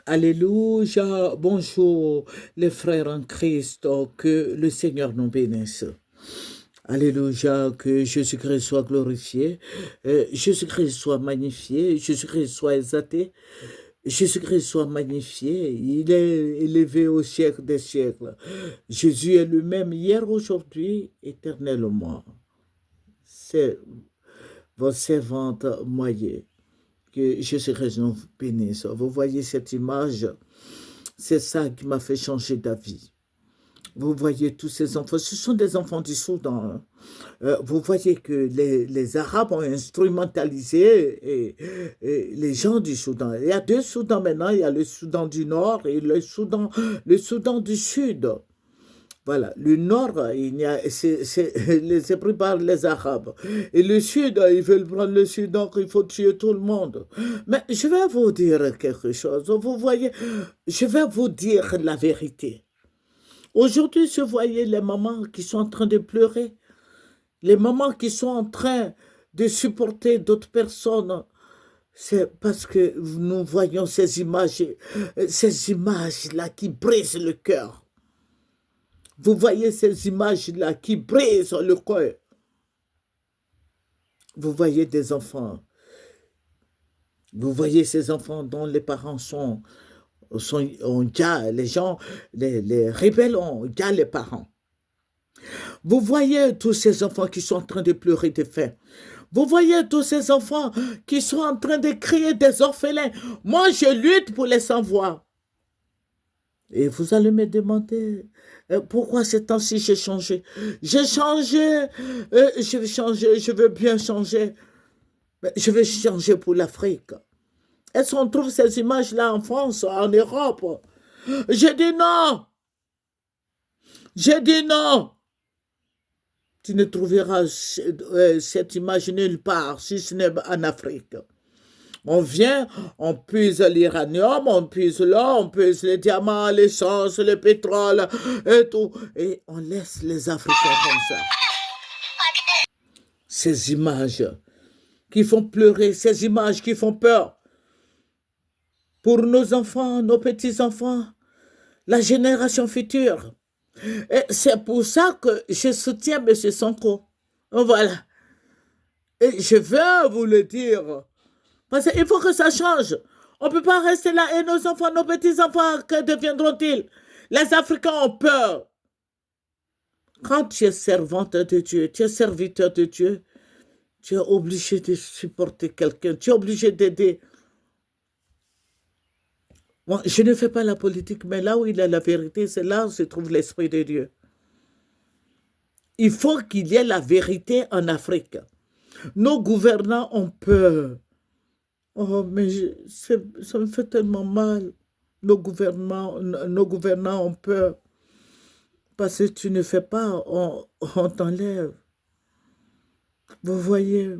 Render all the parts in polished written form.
Alléluia. Bonjour les frères en Christ. Que le Seigneur nous bénisse. Alléluia. Que Jésus-Christ soit glorifié. Jésus-Christ soit magnifié. Jésus-Christ soit exalté. Jésus-Christ soit magnifié. Il est élevé au siècle des siècles. Jésus est le même hier, aujourd'hui, éternellement. C'est votre servante moyenne. Que Jésus-Christ nous bénisse. Vous voyez cette image, c'est ça qui m'a fait changer d'avis. Vous voyez tous ces enfants, ce sont des enfants du Soudan. Hein. Vous voyez que les Arabes ont instrumentalisé les gens du Soudan. Il y a deux Soudans maintenant, il y a le Soudan du Nord et le Soudan du Sud. Voilà, le nord, les Hébreux parlent les Arabes. Et le sud, ils veulent prendre le sud, donc il faut tuer tout le monde. Mais je vais vous dire quelque chose. Vous voyez, je vais vous dire la vérité. Aujourd'hui, je voyais les mamans qui sont en train de pleurer, les mamans qui sont en train de supporter d'autres personnes. C'est parce que nous voyons ces images-là qui brisent le cœur. Vous voyez ces images-là qui brisent le cœur. Vous voyez des enfants. Vous voyez ces enfants dont les parents ont déjà, les gens, les rebelles ont déjà les parents. Vous voyez tous ces enfants qui sont en train de pleurer de faim. Vous voyez tous ces enfants qui sont en train de crier des orphelins. Moi, je lutte pour les sans-voix. Et vous allez me demander pourquoi ces temps-ci j'ai changé. J'ai changé, je vais changer, je veux bien changer. Mais je vais changer pour l'Afrique. Est-ce qu'on trouve ces images-là en France, en Europe? J'ai dit non. J'ai dit non. Tu ne trouveras cette image nulle part, si ce n'est en Afrique. On vient, on puise l'uranium, on puise l'or, on puise les diamants, l'essence, le pétrole et tout. Et on laisse les Africains comme ça. Ces images qui font pleurer, ces images qui font peur. Pour nos enfants, nos petits-enfants, la génération future. Et c'est pour ça que je soutiens M. Sonko. Voilà. Et je veux vous le dire. Parce qu'il faut que ça change. On ne peut pas rester là. Et nos enfants, nos petits-enfants, que deviendront-ils? Les Africains ont peur. Quand tu es servante de Dieu, tu es serviteur de Dieu, tu es obligé de supporter quelqu'un. Tu es obligé d'aider. Moi, je ne fais pas la politique, mais là où il y a la vérité, c'est là où se trouve l'Esprit de Dieu. Il faut qu'il y ait la vérité en Afrique. Nos gouvernants ont peur. Oh, mais ça me fait tellement mal. Nos gouvernants ont peur. Parce que tu ne fais pas, on t'enlève. Vous voyez,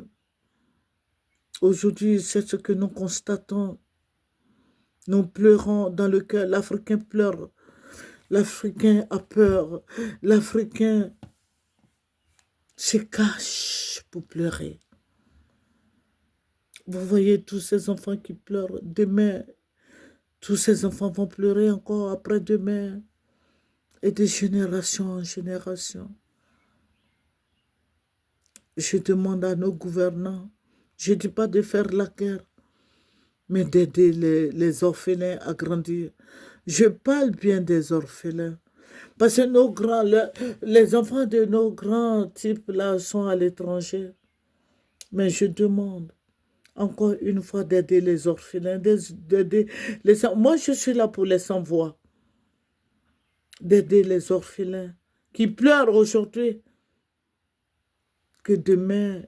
aujourd'hui, c'est ce que nous constatons. Nous pleurons dans le cœur. L'Africain pleure. L'Africain a peur. L'Africain se cache pour pleurer. Vous voyez tous ces enfants qui pleurent. Demain, tous ces enfants vont pleurer encore après-demain. Et de génération en génération. Je demande à nos gouvernants, je ne dis pas de faire la guerre, mais d'aider les orphelins à grandir. Je parle bien des orphelins. Parce que les enfants de nos grands types là sont à l'étranger. Mais je demande encore une fois d'aider les orphelins, d'aider moi je suis là pour les sans-voix, d'aider les orphelins qui pleurent aujourd'hui, que demain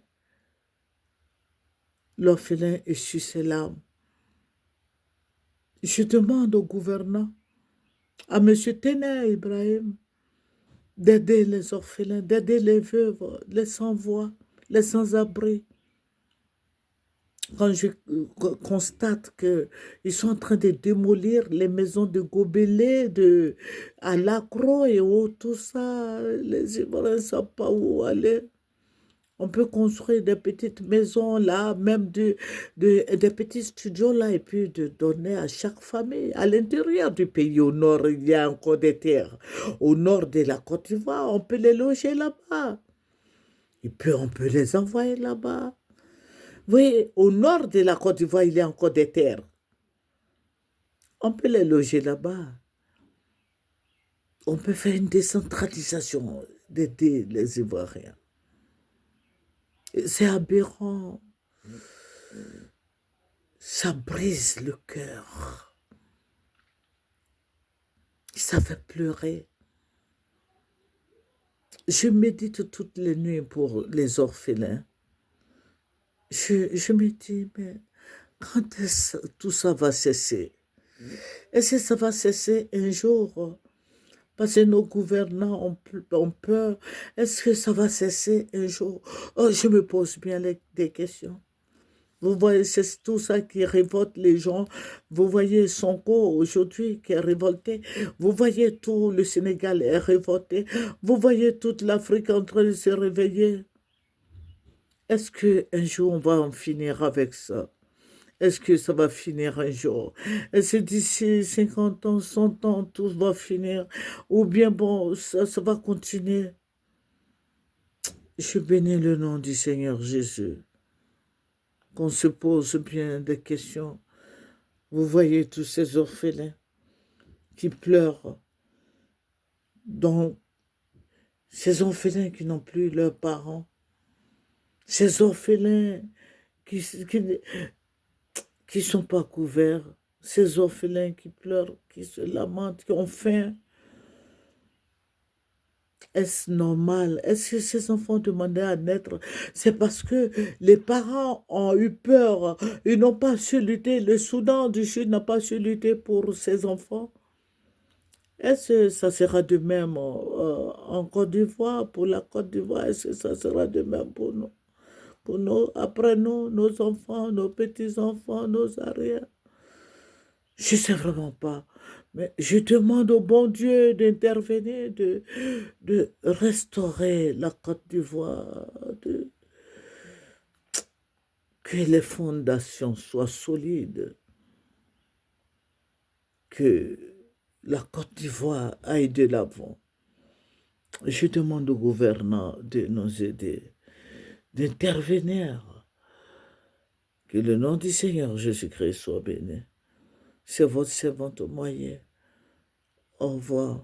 l'orphelin essuie ses larmes. Je demande au gouvernant, à M. Téné Ibrahim, d'aider les orphelins, d'aider les veuves, les sans-voix, les sans-abri. Quand je constate qu'ils sont en train de démolir les maisons de Gobelé, à Lacro et tout ça, les Ivoiriens ne savent pas où aller. On peut construire des petites maisons là, même des petits studios là, et puis de donner à chaque famille. À l'intérieur du pays, au nord, il y a encore des terres. Au nord de la Côte d'Ivoire, on peut les loger là-bas. Et puis on peut les envoyer là-bas. Oui, au nord de la Côte d'Ivoire, il y a encore des terres. On peut les loger là-bas. On peut faire une décentralisation d'aider les Ivoiriens. C'est aberrant. Ça brise le cœur. Ça fait pleurer. Je médite toutes les nuits pour les orphelins. Je me dis, mais quand est-ce que tout ça va cesser? Est-ce que ça va cesser un jour? Parce que nos gouvernants ont peur. Est-ce que ça va cesser un jour? Oh, je me pose bien des questions. Vous voyez, c'est tout ça qui révolte les gens. Vous voyez Sonko aujourd'hui qui est révolté. Vous voyez tout le Sénégal est révolté. Vous voyez toute l'Afrique en train de se réveiller. Est-ce qu'un jour on va en finir avec ça? Est-ce que ça va finir un jour? Est-ce que d'ici 50 ans, 100 ans, tout va finir? Ou bien bon, ça va continuer? Je bénis le nom du Seigneur Jésus. Qu'on se pose bien des questions. Vous voyez tous ces orphelins qui pleurent, donc ces orphelins qui n'ont plus leurs parents, ces orphelins qui qui sont pas couverts, ces orphelins qui pleurent, qui se lamentent, qui ont faim. Est-ce normal? Est-ce que ces enfants demandaient à naître? C'est parce que les parents ont eu peur. Ils n'ont pas su lutter. Le Soudan du Sud n'a pas su lutter pour ses enfants. Est-ce que ça sera de même en Côte d'Ivoire, pour la Côte d'Ivoire? Est-ce que ça sera de même pour nous? Pour nous, après nous, nos enfants, nos petits-enfants, nos arrières? Je ne sais vraiment pas. Mais je demande au bon Dieu d'intervenir, de restaurer la Côte d'Ivoire, que les fondations soient solides, que la Côte d'Ivoire aille de l'avant. Je demande au gouvernant de nous aider, d'intervenir. Que le nom du Seigneur Jésus-Christ soit béni. C'est votre servante au moyen. Au revoir.